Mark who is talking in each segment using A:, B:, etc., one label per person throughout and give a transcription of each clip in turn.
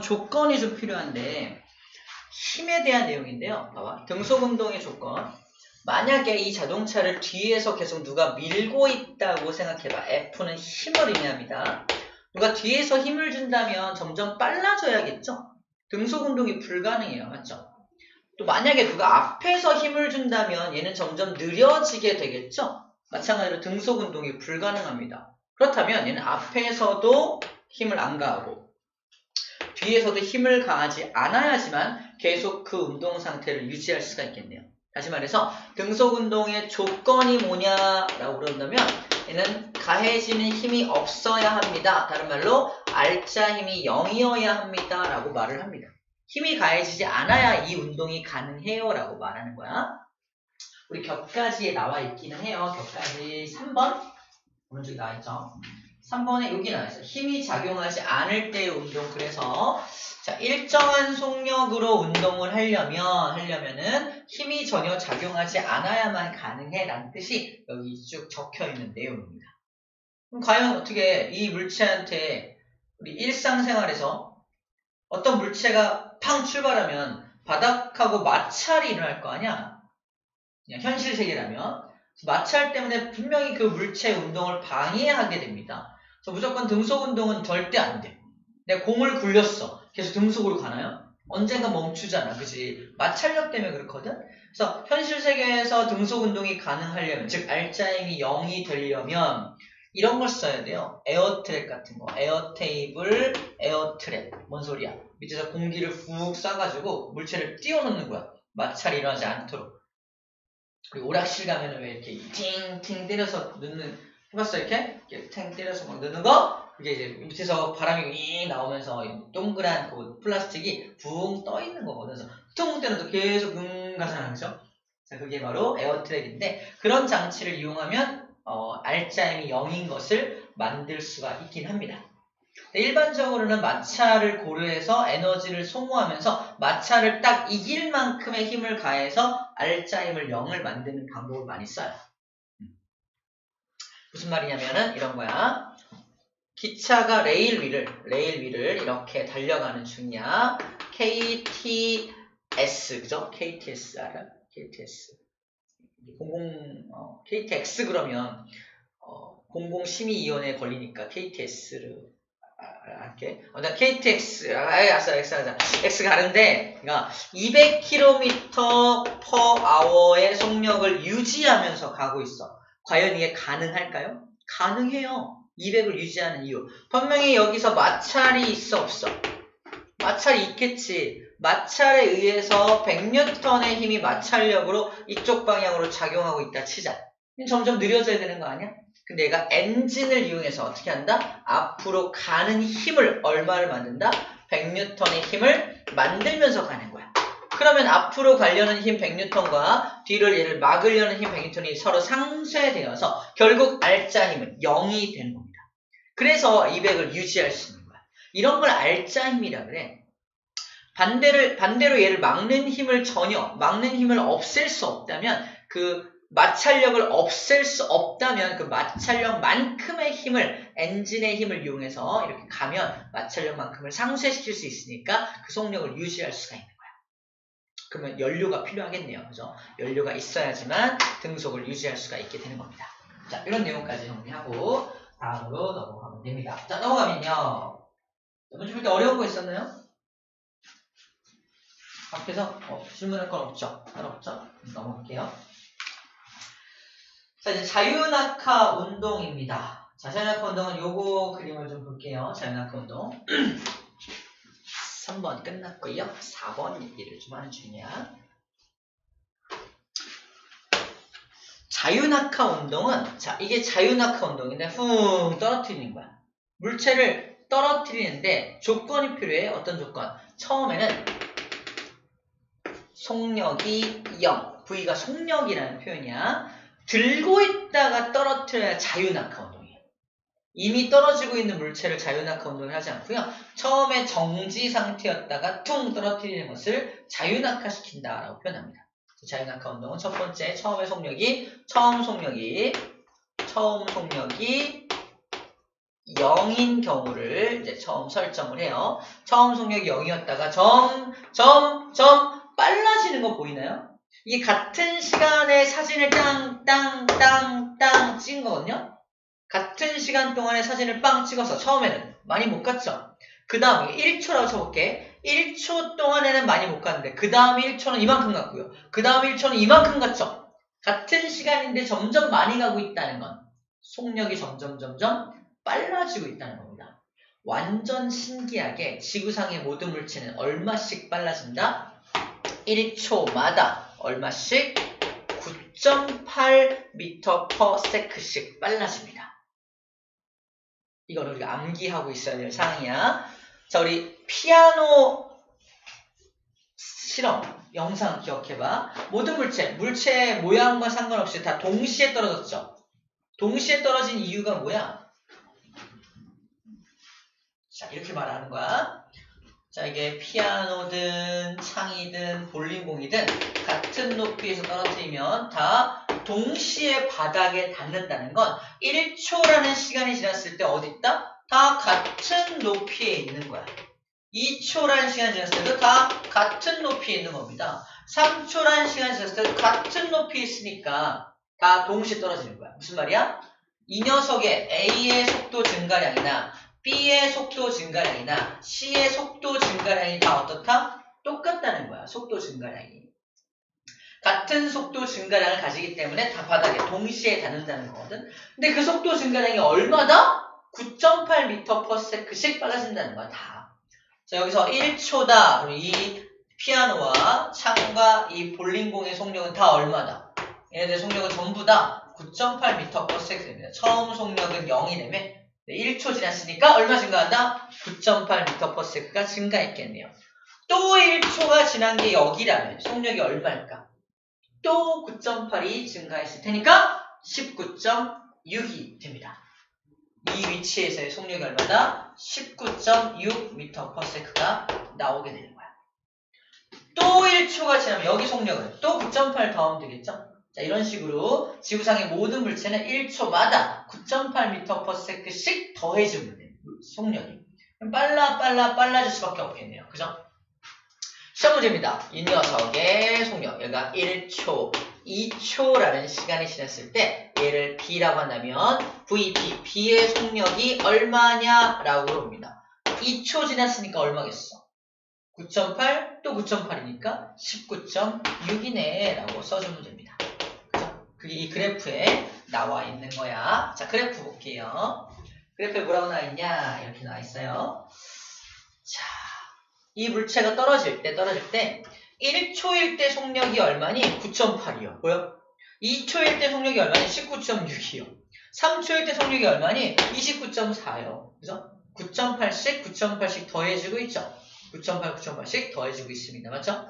A: 조건이 좀 필요한데 힘에 대한 내용인데요. 봐봐. 등속운동의 조건. 만약에 이 자동차를 뒤에서 계속 누가 밀고 있다고 생각해봐. F는 힘을 의미합니다. 누가 뒤에서 힘을 준다면 점점 빨라져야겠죠? 등속운동이 불가능해요. 맞죠? 또 만약에 누가 앞에서 힘을 준다면 얘는 점점 느려지게 되겠죠? 마찬가지로 등속운동이 불가능합니다. 그렇다면 얘는 앞에서도 힘을 안 가하고 뒤에서도 힘을 가하지 않아야지만 계속 그 운동 상태를 유지할 수가 있겠네요. 다시 말해서 등속운동의 조건이 뭐냐라고 그런다면 얘는 가해지는 힘이 없어야 합니다. 다른 말로 알짜 힘이 0이어야 합니다. 라고 말을 합니다. 힘이 가해지지 않아야 이 운동이 가능해요. 라고 말하는 거야. 우리 격가지에 나와 있기는 해요. 격가지 3번. 오른쪽에 나와 있죠. 3번에 여기 나와 있어요. 힘이 작용하지 않을 때의 운동. 그래서 자, 일정한 속력으로 운동을 하려면은 힘이 전혀 작용하지 않아야만 가능해 라는 뜻이 여기 쭉 적혀 있는 내용입니다. 그럼 과연 어떻게 이 물체한테 우리 일상생활에서 어떤 물체가 팡 출발하면 바닥하고 마찰이 일어날 거 아니야? 그냥 현실 세계라면 마찰 때문에 분명히 그 물체의 운동을 방해하게 됩니다. 그래서 무조건 등속 운동은 절대 안 돼. 내가 공을 굴렸어. 계속 등속으로 가나요? 언젠가 멈추잖아. 그치? 마찰력 때문에 그렇거든? 그래서 현실 세계에서 등속 운동이 가능하려면, 즉 알짜 힘이 0이 되려면 이런 걸 써야 돼요. 에어트랩 같은 거. 에어테이블, 에어트랩. 뭔 소리야? 밑에서 공기를 훅 쏴가지고 물체를 띄워놓는 거야. 마찰이 일어나지 않도록. 그리고 오락실 가면은 왜 이렇게 팅팅 때려서 넣는, 해봤어? 이렇게 팅 때려서 막 넣는 거? 그게 이제 밑에서 바람이 윙 나오면서 동그란 그 플라스틱이 붕 떠 있는 거거든. 그래서 퉁 때려도 계속 가잖아. 그죠? 자, 그게 바로 에어트랩인데 그런 장치를 이용하면 알짜임이 0인 것을 만들 수가 있긴 합니다. 일반적으로는 마찰을 고려해서 에너지를 소모하면서 마찰을 딱 이길 만큼의 힘을 가해서 알짜임을 0을 만드는 방법을 많이 써요. 무슨 말이냐면은 이런 거야. 기차가 레일 위를 이렇게 달려가는 중이야. KTS, 그죠? KTS 알아? KTS. KTX 그러면 공공심의위원회에 걸리니까 KTS를 할게. 나 KTX, X 가는데, 그러니까 200km/h의 속력을 유지하면서 가고 있어. 과연 이게 가능할까요? 가능해요. 200을 유지하는 이유. 분명히 여기서 마찰이 있어, 없어? 마찰이 있겠지. 마찰에 의해서 100N의 힘이 마찰력으로 이쪽 방향으로 작용하고 있다 치자. 점점 느려져야 되는 거 아니야? 근데 얘가 엔진을 이용해서 어떻게 한다? 앞으로 가는 힘을 얼마를 만든다? 100N의 힘을 만들면서 가는 거야. 그러면 앞으로 가려는 힘 100N과 뒤를 얘를 막으려는 힘 100N이 서로 상쇄되어서 결국 알짜 힘은 0이 되는 겁니다. 그래서 200을 유지할 수 있는 거야. 이런 걸 알짜 힘이라 그래. 반대로 얘를 막는 힘을 없앨 수 없다면 그 마찰력을 없앨 수 없다면 그 마찰력만큼의 힘을 엔진의 힘을 이용해서 이렇게 가면 마찰력만큼을 상쇄시킬 수 있으니까 그 속력을 유지할 수가 있는 거야. 그러면 연료가 필요하겠네요. 그죠? 연료가 있어야지만 등속을 유지할 수가 있게 되는 겁니다. 자, 이런 내용까지 정리하고 다음으로 넘어가면 됩니다. 자, 넘어가면요. 이번 주 볼 때 어려운 거 있었나요? 앞에서 질문할 건 없죠? 없죠? 넘어갈게요. 자, 이제 자유낙하 운동입니다. 자, 자유낙하 운동은 요거 그림을 좀 볼게요. 자유낙하 운동. 3번 끝났고요. 4번 얘기를 좀 하는 중이야. 자유낙하 운동은, 자, 이게 자유낙하 운동인데, 훅 떨어뜨리는 거야. 물체를 떨어뜨리는데 조건이 필요해. 어떤 조건? 처음에는 속력이 0. V가 속력이라는 표현이야. 들고 있다가 떨어뜨려야 자유낙하 운동이에요. 이미 떨어지고 있는 물체를 자유낙하 운동을 하지 않고요. 처음에 정지 상태였다가 퉁 떨어뜨리는 것을 자유낙하시킨다라고 표현합니다. 자유낙하 운동은 첫 번째, 처음 속력이 0인 경우를 이제 처음 설정을 해요. 처음 속력이 0이었다가 빨라지는 거 보이나요? 이게 같은 시간에 사진을 땅 찍은 거거든요. 같은 시간 동안에 사진을 빵 찍어서 처음에는 많이 못 갔죠. 그 다음에 1초라고 쳐볼게. 1초 동안에는 많이 못 갔는데 그 다음 1초는 이만큼 갔고요. 그 다음 1초는 이만큼 갔죠. 같은 시간인데 점점 많이 가고 있다는 건 속력이 점점 빨라지고 있다는 겁니다. 완전 신기하게 지구상의 모든 물체는 얼마씩 빨라진다? 1초마다 얼마씩? 9.8m/s씩 빨라집니다. 이건 우리가 암기하고 있어야 될 사항이야. 자, 우리 피아노 실험 영상 기억해봐. 모든 물체의 모양과 상관없이 다 동시에 떨어졌죠. 동시에 떨어진 이유가 뭐야? 자, 이렇게 말하는 거야. 자, 이게 피아노든 창이든 볼링공이든 같은 높이에서 떨어뜨리면 다 동시에 바닥에 닿는다는 건 1초라는 시간이 지났을 때 어디 있다? 다 같은 높이에 있는 거야. 2초라는 시간이 지났을 때도 다 같은 높이에 있는 겁니다. 3초라는 시간이 지났을 때도 같은 높이에 있으니까 다 동시에 떨어지는 거야. 무슨 말이야? 이 녀석의 A의 속도 증가량이나 B의 속도 증가량이나 C의 속도 증가량이 다 어떻다? 똑같다는 거야. 속도 증가량이. 같은 속도 증가량을 가지기 때문에 다 바닥에 동시에 닿는다는 거거든. 근데 그 속도 증가량이 얼마다? 9.8m/s씩 빨라진다는 거야. 다. 자, 여기서 1초다. 그럼 이 피아노와 창과 이 볼링공의 속력은 다 얼마다? 얘네들 속력은 전부 다 9.8m/s입니다. 처음 속력은 0이라며 1초 지났으니까 얼마 증가한다? 9.8m/s가 증가했겠네요. 또 1초가 지난 게 여기라면 속력이 얼마일까? 또 9.8이 증가했을 테니까 19.6이 됩니다. 이 위치에서의 속력이 얼마다? 19.6m/s가 나오게 되는 거야. 또 1초가 지나면 여기 속력은 또 9.8 더하면 되겠죠? 자, 이런 식으로 지구상의 모든 물체는 1초마다 9.8m/s씩 더해주면 돼요. 속력이. 빨라질 수밖에 없겠네요. 그죠? 시험 문제입니다. 이 녀석의 속력, 얘가 1초, 2초라는 시간이 지났을 때 얘를 B라고 한다면 VB, B의 속력이 얼마냐라고 물어봅니다. 2초 지났으니까 얼마겠어? 9.8, 또 9.8이니까 19.6이네 라고 써주면 됩니다. 그죠? 그게 이 그래프에 나와 있는 거야. 자, 그래프 볼게요. 그래프에 뭐라고 나와 있냐? 이렇게 나와 있어요. 자, 이 물체가 떨어질 때 1초일 때 속력이 얼마니? 9.8이요. 보여? 2초일 때 속력이 얼마니? 19.6이요. 3초일 때 속력이 얼마니? 29.4요. 그죠? 9.8씩 더해지고 있죠. 9.8씩 더해지고 있습니다. 맞죠?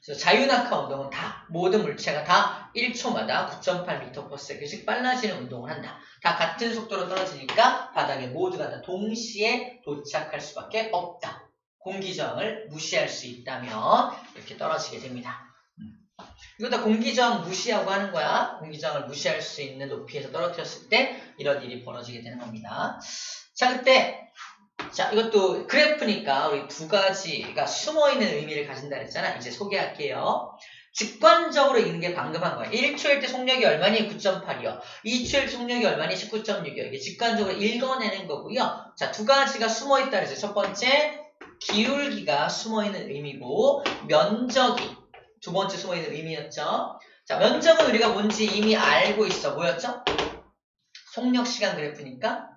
A: 그래서 자유낙하 운동은 다 모든 물체가 다 1초마다 9.8m/s씩 빨라지는 운동을 한다. 다 같은 속도로 떨어지니까 바닥에 모두가 다 동시에 도착할 수밖에 없다. 공기저항을 무시할 수 있다면 이렇게 떨어지게 됩니다. 이거 다 공기저항 무시하고 하는 거야. 공기저항을 무시할 수 있는 높이에서 떨어뜨렸을 때 이런 일이 벌어지게 되는 겁니다. 자, 그때 자, 이것도 그래프니까 우리 두 가지가 숨어있는 의미를 가진다 그랬잖아. 이제 소개할게요. 직관적으로 읽는 게 방금 한 거야. 1초일 때 속력이 얼마니? 9.8이요. 2초일 때 속력이 얼마니? 19.6이요. 이게 직관적으로 읽어내는 거고요. 자, 두 가지가 숨어있다 그랬어요. 첫 번째, 기울기가 숨어있는 의미고 면적이 두 번째 숨어있는 의미였죠. 자, 면적은 우리가 뭔지 이미 알고 있어. 뭐였죠? 속력시간 그래프니까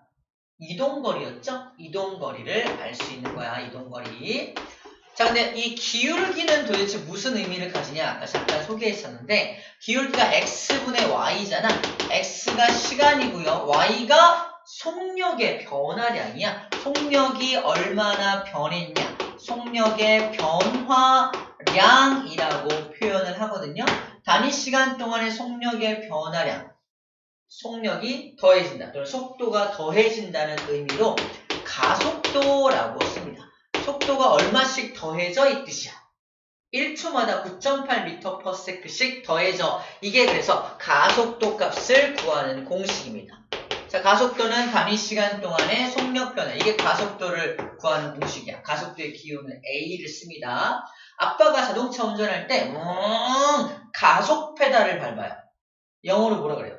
A: 이동거리였죠? 이동거리를 알 수 있는 거야. 이동거리. 자, 근데 이 기울기는 도대체 무슨 의미를 가지냐? 아까 잠깐 소개했었는데 기울기가 x분의 y잖아. x가 시간이고요. y가 속력의 변화량이야. 속력이 얼마나 변했냐? 속력의 변화량이라고 표현을 하거든요. 단위 시간 동안의 속력의 변화량. 속력이 더해진다. 또는 속도가 더해진다는 의미로 가속도라고 씁니다. 속도가 얼마씩 더해져 이 뜻이야. 1초마다 9.8m/s씩 더해져. 이게 그래서 가속도 값을 구하는 공식입니다. 자, 가속도는 단위 시간 동안의 속력 변화. 이게 가속도를 구하는 공식이야. 가속도의 기호는 A를 씁니다. 아빠가 자동차 운전할 때 가속 페달을 밟아요. 영어로 뭐라 그래요?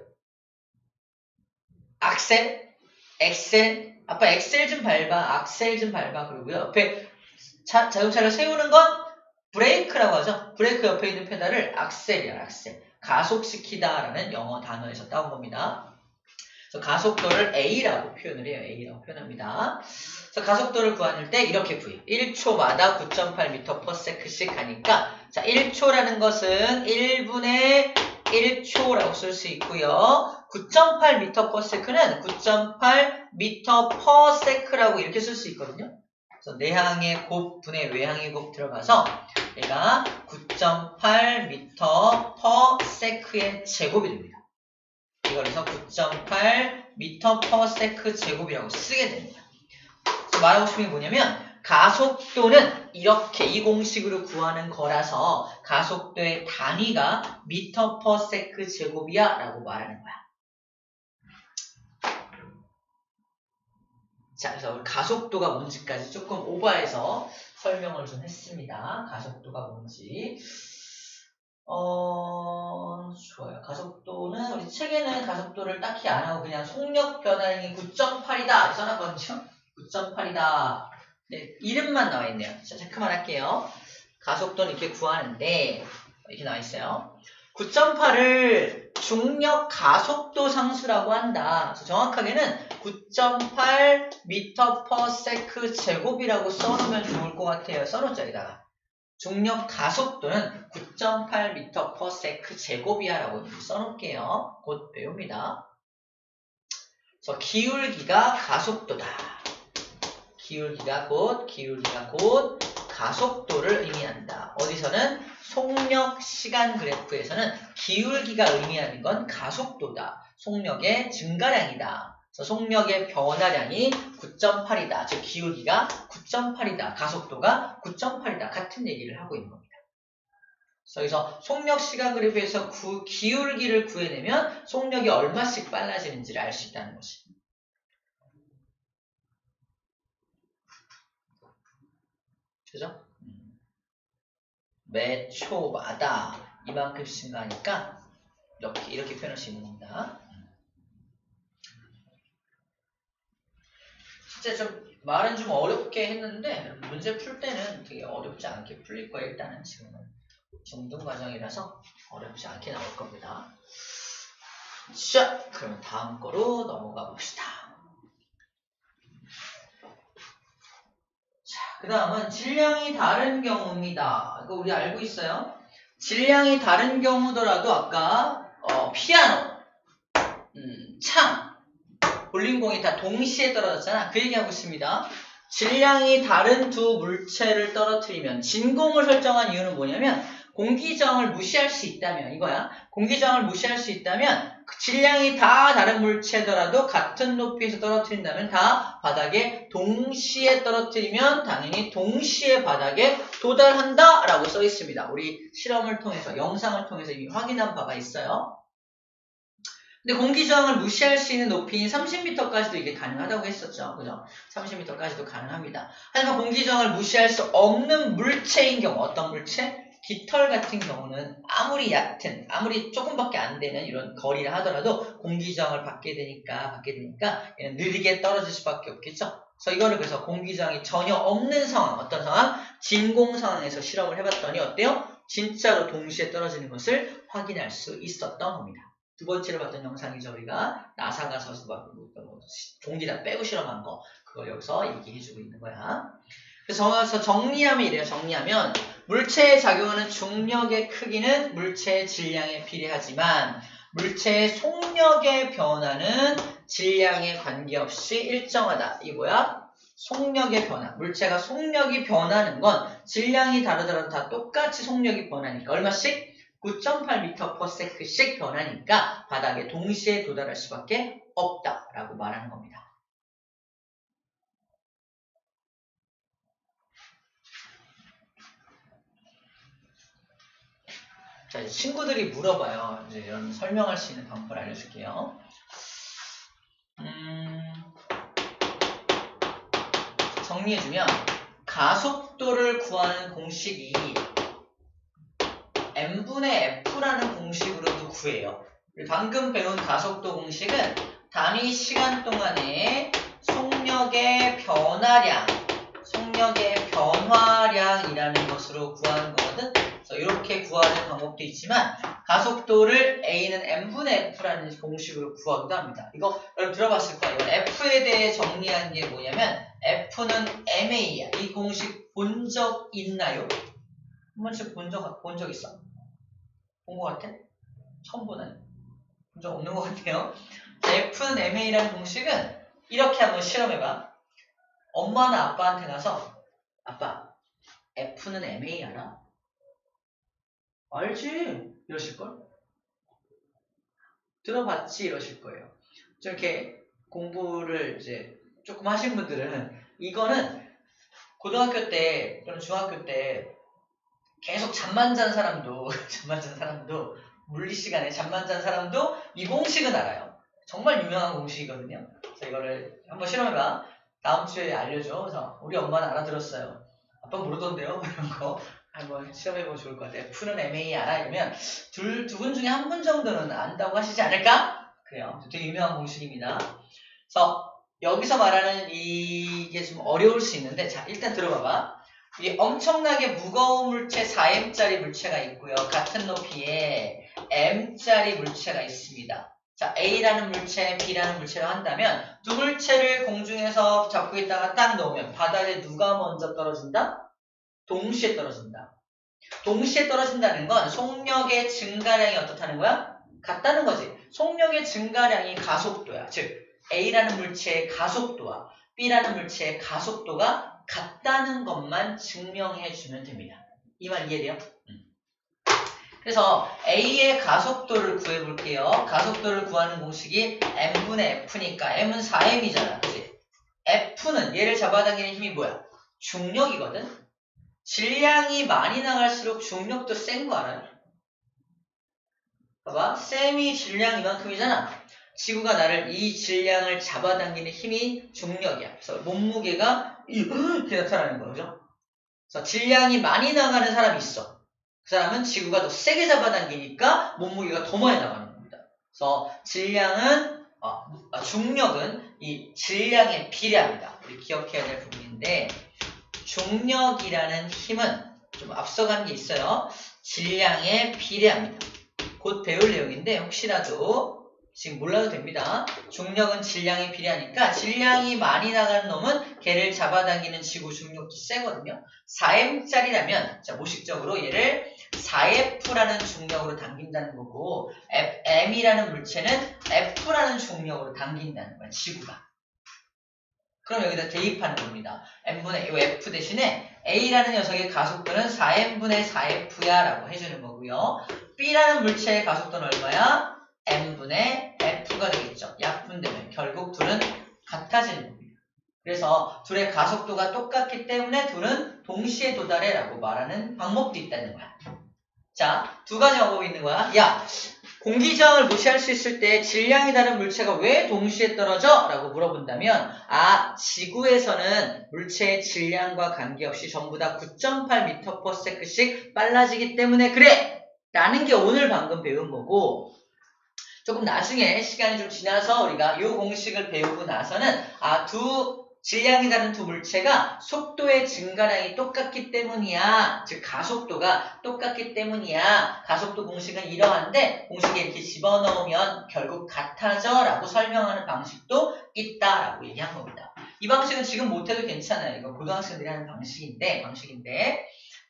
A: 악셀? 엑셀? 아빠 엑셀 좀 밟아. 악셀 좀 밟아. 그러고요. 옆에 자동차를 세우는 건 브레이크라고 하죠. 브레이크 옆에 있는 페달을 악셀이야. 악셀. 가속시키다라는 영어 단어에서 따온 겁니다. 그래서 가속도를 A라고 표현을 해요. A라고 표현합니다. 그래서 가속도를 구할 때 이렇게 구해요. 1초마다 9.8m/s씩 가니까 자 1초라는 것은 1분의 1초라고 쓸 수 있고요. 9.8m/s는 9.8m/s라고 이렇게 쓸 수 있거든요. 그래서 내항의 곱 분의 외항의 곱 들어가서 얘가 9.8m/s의 제곱이 됩니다. 이걸 해서 9.8m/s 제곱이라고 쓰게 됩니다. 그래서 말하고 싶은 게 뭐냐면 가속도는 이렇게 이 공식으로 구하는 거라서 가속도의 단위가 m/s 제곱이야 라고 말하는 거야. 자, 그래서 가속도가 뭔지까지 조금 오버해서 설명을 좀 했습니다. 가속도가 뭔지. 좋아요. 가속도는 우리 책에는 가속도를 딱히 안 하고 그냥 속력 변화량이 9.8이다 써놨거든요. 9.8이다. 네, 이름만 나와 있네요. 자, 체크만 할게요. 가속도는 이렇게 구하는데 이렇게 나와 있어요. 9.8을 중력 가속도 상수라고 한다. 그래서 정확하게는 9.8m/s 제곱이라고 써놓으면 좋을 것 같아요. 써놓자 여기다가. 중력 가속도는 9.8m/s 제곱이야 라고 써놓을게요. 곧 배웁니다. 그래서 기울기가 가속도다. 기울기가 곧 가속도를 의미한다. 어디서는 속력 시간 그래프에서는 기울기가 의미하는 건 가속도다. 속력의 증가량이다. 그래서 속력의 변화량이 9.8이다. 즉 기울기가 9.8이다. 가속도가 9.8이다. 같은 얘기를 하고 있는 겁니다. 그래서 속력 시간 그래프에서 기울기를 구해내면 속력이 얼마씩 빨라지는지를 알 수 있다는 거지. 그죠? 매 초마다 이만큼 증가하니까 이렇게 표현할 수 있는 겁니다. 진짜 좀 말은 좀 어렵게 했는데 문제 풀 때는 되게 어렵지 않게 풀릴 거예요. 일단은 지금은 중등 과정이라서 어렵지 않게 나올 겁니다. 자, 그럼 다음 거로 넘어가 봅시다. 자, 그 다음은 질량이 다른 경우입니다. 이거 우리 알고 있어요. 질량이 다른 경우더라도 아까 피아노, 창, 볼링공이 다 동시에 떨어졌잖아. 그 얘기하고 있습니다. 질량이 다른 두 물체를 떨어뜨리면 진공을 설정한 이유는 뭐냐면 공기저항을 무시할 수 있다면 이거야. 공기저항을 무시할 수 있다면 질량이 다 다른 물체더라도 같은 높이에서 떨어뜨린다면 다 바닥에 동시에 떨어뜨리면 당연히 동시에 바닥에 도달한다 라고 써 있습니다. 우리 실험을 통해서 영상을 통해서 이미 확인한 바가 있어요. 근데 공기저항을 무시할 수 있는 높이인 30m까지도 이게 가능하다고 했었죠. 그죠? 30m까지도 가능합니다. 하지만 공기저항을 무시할 수 없는 물체인 경우, 어떤 물체? 깃털 같은 경우는 아무리 얕은, 아무리 조금밖에 안 되는 이런 거리를 하더라도 공기저항을 받게 되니까 얘는 느리게 떨어질 수밖에 없겠죠. 그래서 이거를 그래서 공기저항이 전혀 없는 상황, 어떤 상황? 진공 상황에서 실험을 해봤더니 어때요? 진짜로 동시에 떨어지는 것을 확인할 수 있었던 겁니다. 두 번째로 봤던 영상이죠. 우리가 나사 가서 종기 다 빼고 실험한 거 그걸 여기서 얘기해주고 있는 거야. 그래서 정리하면 이래요. 정리하면 물체에 작용하는 중력의 크기는 물체의 질량에 비례하지만 물체의 속력의 변화는 질량에 관계없이 일정하다. 이게 뭐야? 속력의 변화. 물체가 속력이 변하는 건 질량이 다르더라도 다 똑같이 속력이 변하니까 얼마씩? 9.8m/s씩 변하니까 바닥에 동시에 도달할 수밖에 없다라고 말하는 겁니다. 자, 이제 친구들이 물어봐요. 이제 이런 설명할 수 있는 방법을 알려줄게요. 정리해주면 가속도를 구하는 공식이 m분의 f라는 공식으로도 구해요. 우리 방금 배운 가속도 공식은 단위 시간 동안에 속력의 변화량이라는 것으로 구하는 거거든. 그래서 이렇게 구하는 방법도 있지만 가속도를 A는 m분의 F라는 공식으로 구하기도 합니다. 이거 여러분 들어봤을 거예요. F에 대해 정리한 게 뭐냐면 F는 MA야. 이 공식 본 적 있나요? 한 번씩 본 적 있어? 본 것 같아? 처음 보네. 본 적 없는 것 같아요. F는 MA라는 공식은 이렇게 한번 실험해봐. 엄마나 아빠한테 가서 아빠, F는 MA 알아? 알지? 이러실걸? 들어봤지? 이러실 거예요. 저렇게 공부를 이제 조금 하신 분들은 이거는 고등학교 때 또는 중학교 때 계속 잠만 잔 사람도 물리 시간에 잠만 잔 사람도 이 공식은 알아요. 정말 유명한 공식이거든요. 그래서 이거를 한번 실험해봐. 다음 주에 알려줘. 그래서 우리 엄마는 알아들었어요. 아빠 모르던데요? 이런 거 한번 시험해보면 좋을 것 같아요. F는 MA 알아? 이러면 두 분 중에 한 분 정도는 안다고 하시지 않을까? 그래요. 되게 유명한 공식입니다. 그래서 여기서 말하는 이게 좀 어려울 수 있는데 자 일단 들어봐봐. 이 엄청나게 무거운 물체 4m짜리 물체가 있고요. 같은 높이에 m짜리 물체가 있습니다. 자, A라는 물체, B라는 물체를 한다면 두 물체를 공중에서 잡고 있다가 딱 놓으면 바닥에 누가 먼저 떨어진다? 동시에 떨어진다. 동시에 떨어진다는 건 속력의 증가량이 어떻다는 거야? 같다는 거지. 속력의 증가량이 가속도야. 즉 A라는 물체의 가속도와 B라는 물체의 가속도가 같다는 것만 증명해주면 됩니다. 이 말 이해돼요? 그래서 A의 가속도를 구해볼게요. 가속도를 구하는 공식이 m분의 F니까 m은 4m이잖아. 그치? F는 얘를 잡아당기는 힘이 뭐야? 중력이거든? 질량이 많이 나갈수록 중력도 센 거 알아요? 봐봐. 쌤이 질량 이만큼이잖아. 지구가 나를 이 질량을 잡아당기는 힘이 중력이야. 그래서 몸무게가 이렇게 나타나는 거죠. 그래서 질량이 많이 나가는 사람이 있어. 그 사람은 지구가 더 세게 잡아당기니까 몸무게가 더 많이 나가는 겁니다. 그래서 중력은 이 질량에 비례합니다. 우리 기억해야 될 부분인데 중력이라는 힘은 좀 앞서간 게 있어요. 질량에 비례합니다. 곧 배울 내용인데 혹시라도 지금 몰라도 됩니다. 중력은 질량에 비례하니까 질량이 많이 나가는 놈은 걔를 잡아당기는 지구 중력도 세거든요. 4m짜리라면 자 모식적으로 얘를 4F라는 중력으로 당긴다는 거고 M이라는 물체는 F라는 중력으로 당긴다는 거야. 지구가. 그럼 여기다 대입하는 겁니다. M분의 이 F 대신에 A라는 녀석의 가속도는 4M분의 4F야 라고 해주는 거고요. B라는 물체의 가속도는 얼마야? M분의 F가 되겠죠. 약분되면 결국 둘은 같아지는 겁니다. 그래서 둘의 가속도가 똑같기 때문에 둘은 동시에 도달해 라고 말하는 방법도 있다는 거야. 자, 두 가지 방법이 있는 거야. 야, 공기저항을 무시할 수 있을 때 질량이 다른 물체가 왜 동시에 떨어져? 라고 물어본다면 지구에서는 물체의 질량과 관계없이 전부 다 9.8m/s씩 빨라지기 때문에 그래! 라는 게 오늘 방금 배운 거고 조금 나중에 시간이 좀 지나서 우리가 이 공식을 배우고 나서는 질량이 다른 두 물체가 속도의 증가량이 똑같기 때문이야. 즉 가속도가 똑같기 때문이야. 가속도 공식은 이러한데 공식에 이렇게 집어넣으면 결국 같아져 라고 설명하는 방식도 있다라고 얘기한 겁니다. 이 방식은 지금 못해도 괜찮아요. 이거 고등학생들이 하는 방식인데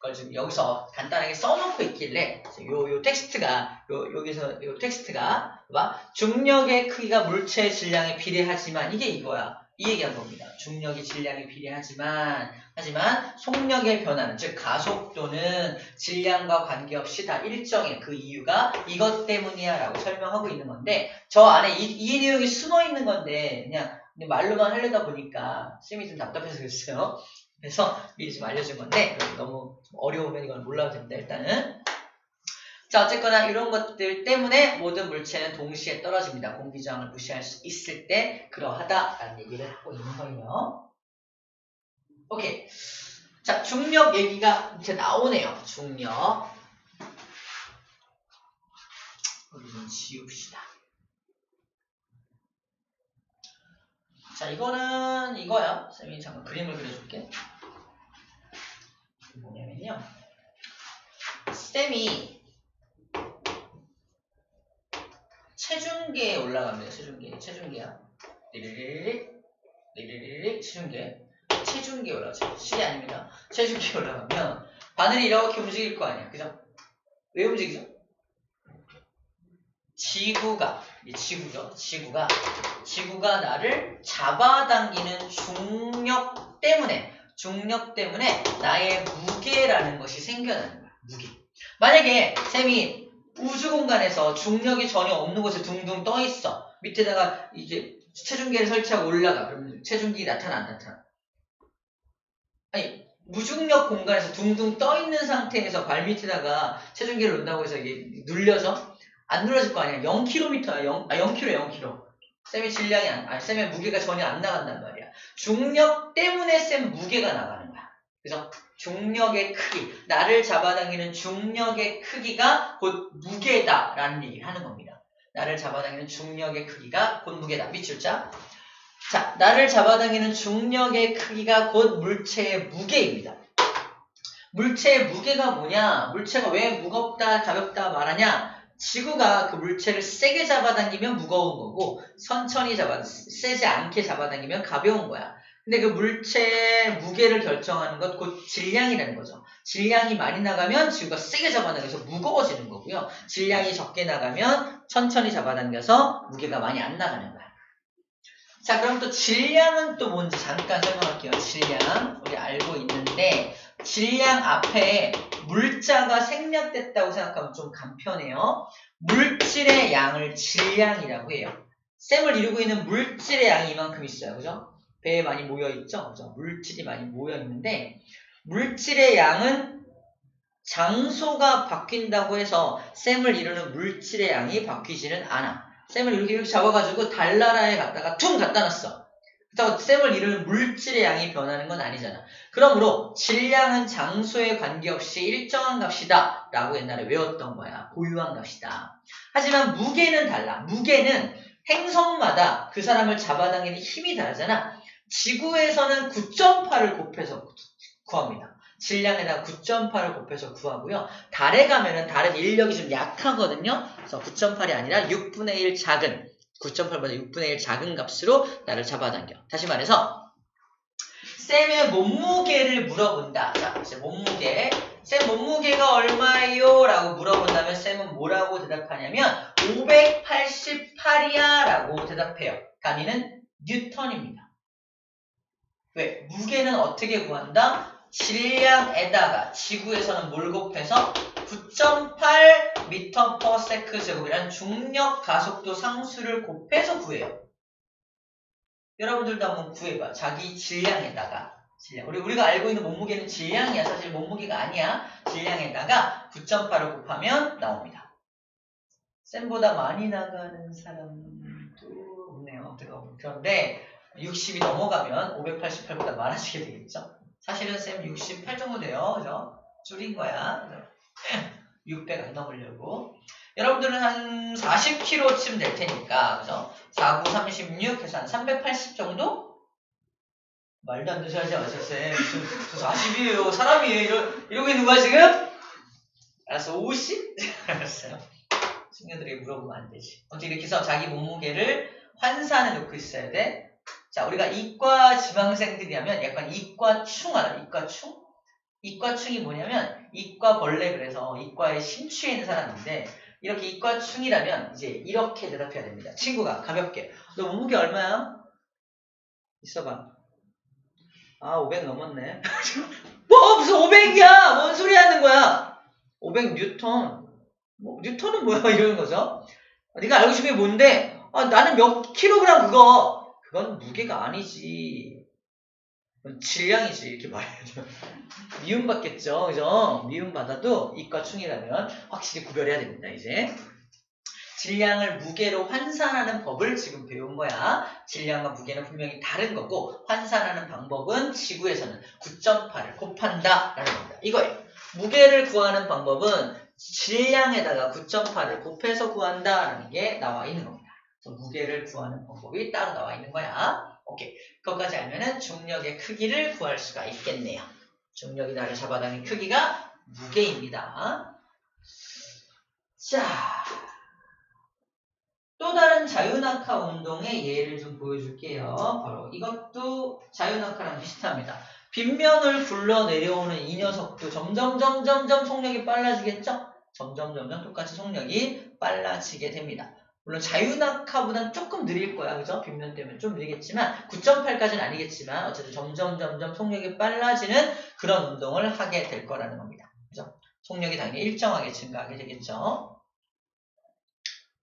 A: 그걸 좀 여기서 간단하게 써놓고 있길래 요 텍스트가 여기서 텍스트가 봐 중력의 크기가 물체의 질량에 비례하지만 이게 이거야. 이 얘기한 겁니다. 중력이 질량에 비례하지만 하지만 속력의 변화는 즉 가속도는 질량과 관계없이 다 일정해. 그 이유가 이것 때문이야 라고 설명하고 있는 건데 저 안에 이 내용이 숨어 있는 건데 그냥 말로만 하려다 보니까 쌤이 좀 답답해서 그랬어요. 그래서 미리 좀 알려준 건데 너무 어려우면 이건 몰라도 됩니다. 일단은 자 어쨌거나 이런 것들 때문에 모든 물체는 동시에 떨어집니다. 공기저항을 무시할 수 있을 때 그러하다라는 얘기를 하고 있는 거예요. 오케이. 자, 중력 얘기가 이제 나오네요. 중력. 우리 좀 지웁시다. 자, 이거는 이거야. 쌤이 잠깐 그림을 그려줄게. 뭐냐면요. 쌤이 체중계에 올라갑니다. 체중계야. 리리리리 체중계에 올라가죠. 실이 아닙니다. 체중계에 올라가면 바늘이 이렇게 움직일 거 아니야. 그죠? 왜 움직이죠? 지구가 나를 잡아당기는 중력 때문에 나의 무게라는 것이 생겨나는 거야. 무게. 만약에 쌤이 우주 공간에서 중력이 전혀 없는 곳에 둥둥 떠 있어. 밑에다가 이제 체중계를 설치하고 올라가. 그러면 체중계 나타나 안 나타나? 아니, 무중력 공간에서 둥둥 떠 있는 상태에서 발 밑에다가 체중계를 놓는다고 해서 이게 눌려서 안 눌러질 거 아니야. 0km야. 0km. 쌤의 질량이 쌤의 무게가 전혀 안 나간단 말이야. 중력 때문에 쌤 무게가 나가는 거야. 그래서 중력의 크기, 나를 잡아당기는 중력의 크기가 곧 무게다라는 얘기를 하는 겁니다. 나를 잡아당기는 중력의 크기가 곧 무게다. 밑줄자. 자, 나를 잡아당기는 중력의 크기가 곧 물체의 무게입니다. 물체의 무게가 뭐냐? 물체가 왜 무겁다, 가볍다 말하냐? 지구가 그 물체를 세게 잡아당기면 무거운 거고 천천히 세지 않게 잡아당기면 가벼운 거야. 근데 그 물체의 무게를 결정하는 것 곧 질량이라는 거죠. 질량이 많이 나가면 지구가 세게 잡아당겨서 무거워지는 거고요. 질량이 적게 나가면 천천히 잡아당겨서 무게가 많이 안 나가는 거야. 자, 그럼 또 질량은 또 뭔지 잠깐 설명할게요. 질량 우리 알고 있는데 질량 앞에 물자가 생략됐다고 생각하면 좀 간편해요. 물질의 양을 질량이라고 해요. 쌤을 이루고 있는 물질의 양이 이만큼 있어요. 그죠? 배에 많이 모여있죠? 그죠? 물질이 많이 모여있는데 물질의 양은 장소가 바뀐다고 해서 쌤을 이루는 물질의 양이 바뀌지는 않아. 쌤을 이렇게 잡아가지고 달나라에 갖다가 퉁 갖다 놨어. 그렇다고 쌤을 이루는 물질의 양이 변하는 건 아니잖아. 그러므로 질량은 장소에 관계없이 일정한 값이다 라고 옛날에 외웠던 거야. 고유한 값이다. 하지만 무게는 달라. 무게는 행성마다 그 사람을 잡아당기는 힘이 다르잖아. 지구에서는 9.8을 곱해서 구합니다. 질량에다가 9.8을 곱해서 구하고요. 달에 가면은 달은 인력이 좀 약하거든요. 그래서 9.8이 아니라 6분의 1 작은 9.8보다 6분의 1 작은 값으로 나를 잡아당겨. 다시 말해서 쌤의 몸무게를 물어본다. 자, 이제 몸무게. 쌤 몸무게가 얼마예요? 라고 물어본다면 쌤은 뭐라고 대답하냐면 588이야 라고 대답해요. 단위는 뉴턴입니다. 왜? 무게는 어떻게 구한다? 질량에다가 지구에서는 뭘 곱해서 9.8 m/s 중력 가속도 상수를 곱해서 구해요. 여러분들도 한번 구해봐. 자기 질량에다가 우리가 알고 있는 몸무게는 질량이야. 사실 몸무게가 아니야. 질량에다가 9.8을 곱하면 나옵니다. 쌤보다 많이 나가는 사람도 없네요. 그런데 60이 넘어가면 588보다 많아지게 되겠죠. 사실은 쌤 68 정도 돼요. 그죠? 줄인 거야. 600 안 넘으려고. 여러분들은 한 40kg쯤 될 테니까, 그죠? 4, 9, 36 해서 한 380 정도? 말도 안 되셔 하지 마세요, 쌤. 저 40이에요. 사람이에요. 이러고 있는 거야, 지금? 알았어, 50? 알았어요. 친구들에게 물어보면 안 되지. 어떻게 이렇게 해서 자기 몸무게를 환산해 놓고 있어야 돼? 자, 우리가 이과 지망생들이라면 약간 이과충 알아? 이과충? 이과충이 뭐냐면 이과벌레 그래서 이과에 심취해 있는 사람인데 이렇게 이과충이라면 이제 이렇게 대답해야 됩니다. 친구가 가볍게 너 몸무게 얼마야? 있어봐. 아 500 넘었네. 뭐 무슨 500이야? 뭔 소리 하는 거야? 500 뉴턴. 뭐 뉴턴은 뭐야? 이러는 거죠. 네가 알고 싶은 게 뭔데? 아, 나는 몇 킬로그램 그거. 그건 무게가 아니지. 그건 질량이지. 이렇게 말해야죠. 미움받겠죠. 그죠? 미움받아도 이과충이라면 확실히 구별해야 됩니다. 이제. 질량을 무게로 환산하는 법을 지금 배운 거야. 질량과 무게는 분명히 다른 거고 환산하는 방법은 지구에서는 9.8을 곱한다 라는 겁니다. 이거예요. 무게를 구하는 방법은 질량에다가 9.8을 곱해서 구한다 라는 게 나와 있는 겁니다. 그래서 무게를 구하는 방법이 따로 나와 있는 거야. 오케이. 그것까지 알면은 중력의 크기를 구할 수가 있겠네요. 중력이 나를 잡아당긴 크기가 무게입니다. 자, 또 다른 자유낙하 운동의 예를 좀 보여줄게요. 바로 이것도 자유낙하랑 비슷합니다. 빗면을 굴러 내려오는 이 녀석도 점점 속력이 빨라지겠죠? 점점 똑같이 속력이 빨라지게 됩니다. 물론 자유낙하보다는 조금 느릴 거야. 그죠? 빗면 때문에 좀 느리겠지만 9.8까지는 아니겠지만 어쨌든 점점 속력이 빨라지는 그런 운동을 하게 될 거라는 겁니다. 그죠? 속력이 당연히 일정하게 증가하게 되겠죠.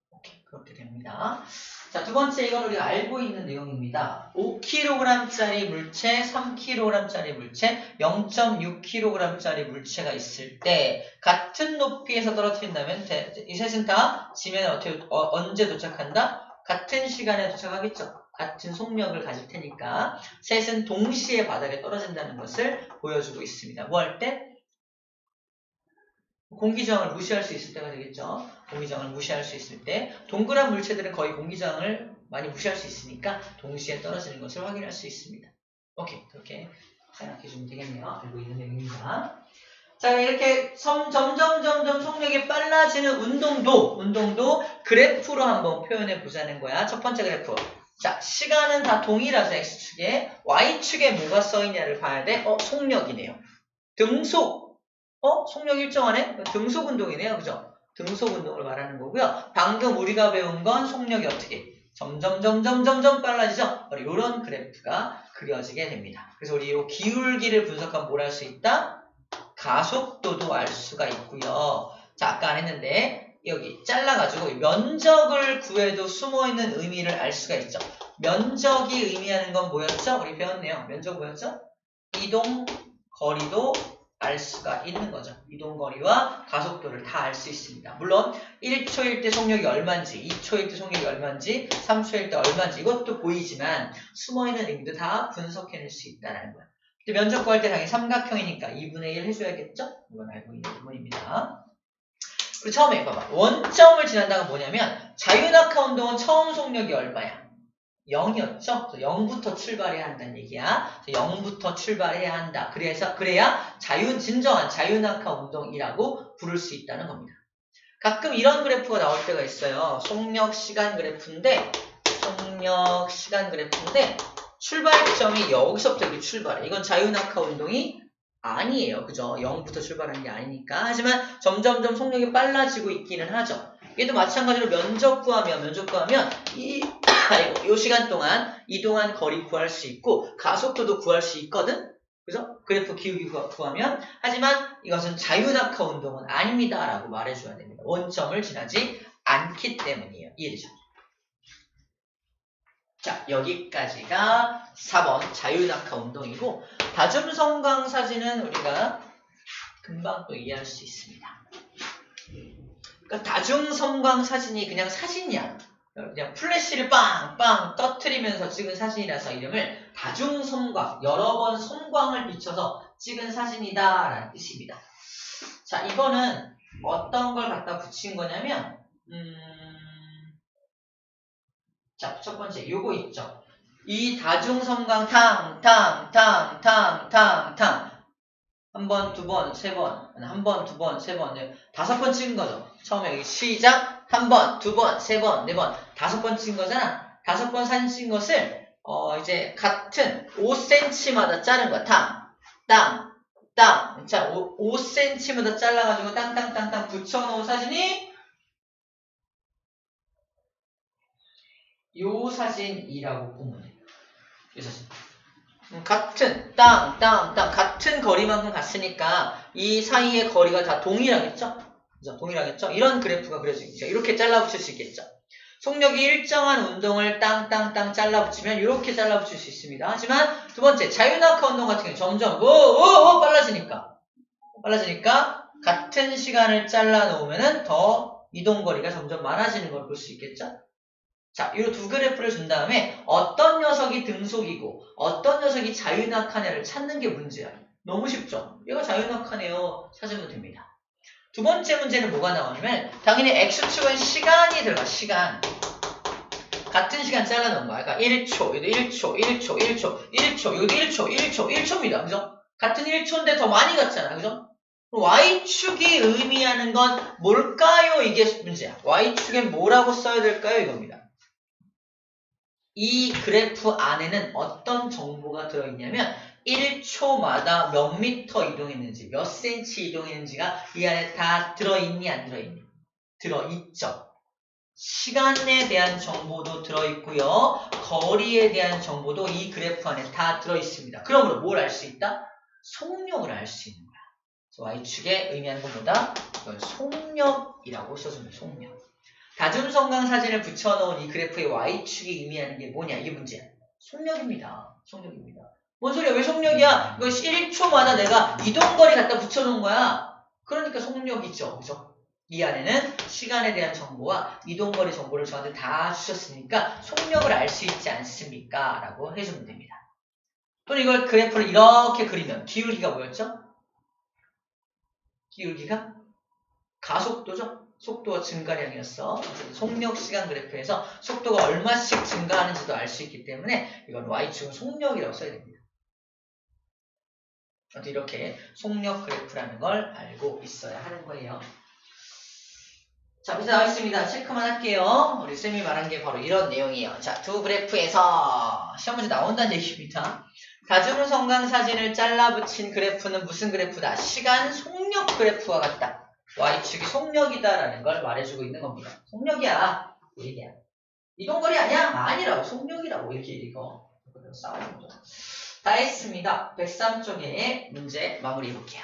A: 오케이, 그렇게 됩니다. 자, 두 번째 이건 우리가 알고 있는 내용입니다. 5kg짜리 물체, 3kg짜리 물체, 0.6kg짜리 물체가 있을 때 같은 높이에서 떨어뜨린다면 이 셋은 다 지면에 언제 도착한다? 같은 시간에 도착하겠죠. 같은 속력을 가질 테니까 셋은 동시에 바닥에 떨어진다는 것을 보여주고 있습니다. 뭐 할 때? 공기저항을 무시할 수 있을 때가 되겠죠. 공기저항을 무시할 수 있을 때 동그란 물체들은 거의 공기저항을 많이 무시할 수 있으니까 동시에 떨어지는 것을 확인할 수 있습니다. 오케이, 그렇게 생각해 주면 되겠네요. 알고 있는 내용입니다. 자, 이렇게 점점 속력이 빨라지는 운동도 그래프로 한번 표현해 보자는 거야. 첫 번째 그래프. 자, 시간은 다 동일하죠. X축에. Y축에 뭐가 써있냐를 봐야 돼. 속력이네요. 등속. 속력 일정하네? 등속 운동이네요. 그죠? 등속 운동을 말하는 거고요. 방금 우리가 배운 건 속력이 어떻게? 점점 빨라지죠? 바로 이런 그래프가 그려지게 됩니다. 그래서 우리 이 기울기를 분석하면 뭘 할 수 있다? 가속도도 알 수가 있고요. 자, 아까 안 했는데 여기 잘라가지고 면적을 구해도 숨어있는 의미를 알 수가 있죠. 면적이 의미하는 건 뭐였죠? 우리 배웠네요. 면적 뭐였죠? 이동 거리도 알 수가 있는 거죠. 이동거리와 가속도를 다 알 수 있습니다. 물론 1초일 때 속력이 얼마인지, 2초일 때 속력이 얼마인지, 3초일 때 얼마인지 이것도 보이지만 숨어있는 의미도 다 분석해낼 수 있다는 거예요. 근데 면적 구할 때 당연히 삼각형이니까 2분의 1 해줘야겠죠? 이건 알고 있는 부분입니다. 그리고 처음에 봐봐. 원점을 지난다가 뭐냐면 자유낙하 운동은 처음 속력이 얼마야? 0이었죠? 0부터 출발해야 한다는 얘기야. 0부터 출발해야 한다. 그래야 진정한 자유낙하 운동이라고 부를 수 있다는 겁니다. 가끔 이런 그래프가 나올 때가 있어요. 속력 시간 그래프인데 출발점이 여기서부터 이렇게 출발해. 이건 자유낙하 운동이 아니에요. 그죠? 0부터 출발하는 게 아니니까. 하지만 점점 속력이 빨라지고 있기는 하죠. 얘도 마찬가지로 면적 구하면 이 시간 동안 이동한 거리 구할 수 있고 가속도도 구할 수 있거든. 그죠? 그래프 기울기 구하면. 하지만 이것은 자유낙하 운동은 아닙니다 라고 말해줘야 됩니다. 원점을 지나지 않기 때문이에요. 이해되죠? 자, 여기까지가 4번 자유낙하 운동이고 다중성광 사진은 우리가 금방 또 이해할 수 있습니다. 그러니까 다중성광 사진이 그냥 사진이야. 그냥 플래시를 빵빵 터트리면서 찍은 사진이라서 이름을 다중성광, 여러 번 성광을 비춰서 찍은 사진이다 라는 뜻입니다. 자, 이거는 어떤 걸 갖다 붙인 거냐면 자, 첫 번째 요거 있죠. 이 다중성광 탕 한 번, 두 번, 세 번, 한 번, 두 번, 세 번, 5번 찍은 거죠. 처음에 여기 시작, 한 번, 두 번, 세 번, 네 번, 5번 찍은 거잖아. 5번 사진 찍은 것을 이제 같은 5cm마다 자른 거야. 땅. 자, 5cm마다 잘라가지고 땅 붙여놓은 사진이 요 사진이라고 보면 돼요. 이 사진. 같은 같은 거리만큼 갔으니까 이 사이의 거리가 다 동일하겠죠? 그죠? 동일하겠죠? 이런 그래프가 그려지겠죠. 이렇게 잘라붙일 수 있겠죠. 속력이 일정한 운동을 땅 잘라붙이면 이렇게 잘라붙일 수 있습니다. 하지만 두 번째 자유낙하 운동 같은 경우는 점점 빨라지니까 같은 시간을 잘라 놓으면은 더 이동거리가 점점 많아지는 걸 볼 수 있겠죠? 자, 이 두 그래프를 준 다음에 어떤 녀석이 등속이고 어떤 녀석이 자유낙하냐를 찾는 게 문제야. 너무 쉽죠? 얘가 자유낙하네요. 찾으면 됩니다. 두 번째 문제는 뭐가 나오냐면 당연히 X축은 시간이 들어가. 시간. 같은 시간 잘라놓은 거야. 그러니까 1초, 여기도 1초, 1초, 1초, 1초, 여기도 1초, 1초, 1초입니다. 그죠? 같은 1초인데 더 많이 갔잖아. 그죠? Y축이 의미하는 건 뭘까요? 이게 문제야. Y축엔 뭐라고 써야 될까요? 이겁니다. 이 그래프 안에는 어떤 정보가 들어있냐면 1초마다 몇 미터 이동했는지, 몇 센치 이동했는지가 이 안에 다 들어있니 안 들어있니? 들어있죠. 시간에 대한 정보도 들어있고요. 거리에 대한 정보도 이 그래프 안에 다 들어있습니다. 그러므로 뭘 알 수 있다? 속력을 알 수 있는 거야. 그래서 Y축에 의미하는 건 뭐다? 이건 속력이라고 써줍니다. 속력. 다중성강 사진을 붙여놓은 이 그래프의 Y축이 의미하는 게 뭐냐? 이게 문제야. 속력입니다. 속력입니다. 뭔 소리야? 왜 속력이야? 이거 1초마다 내가 이동거리 갖다 붙여놓은 거야. 그러니까 속력이죠. 그죠? 이 안에는 시간에 대한 정보와 이동거리 정보를 저한테 다 주셨으니까 속력을 알 수 있지 않습니까? 라고 해주면 됩니다. 또는 이걸 그래프를 이렇게 그리면 기울기가 뭐였죠? 기울기가 가속도죠? 속도가 증가량이었어. 속력 시간 그래프에서 속도가 얼마씩 증가하는지도 알 수 있기 때문에 이건 Y축은 속력이라고 써야 됩니다. 이렇게 속력 그래프라는 걸 알고 있어야 하는 거예요. 자, 밑에 나와 있습니다. 체크만 할게요. 우리 쌤이 말한 게 바로 이런 내용이에요. 자, 두 그래프에서 시험 문제 나온다는 얘기입니다. 다중성강 사진을 잘라 붙인 그래프는 무슨 그래프다? 시간 속력 그래프와 같다. Y축이 속력이다라는 걸 말해주고 있는 겁니다. 속력이야. 그 얘기야. 이동거리 아니야? 아니라고. 속력이라고. 이렇게 읽어. 싸우는 거죠. 다 했습니다. 103쪽에 문제 마무리해 볼게요.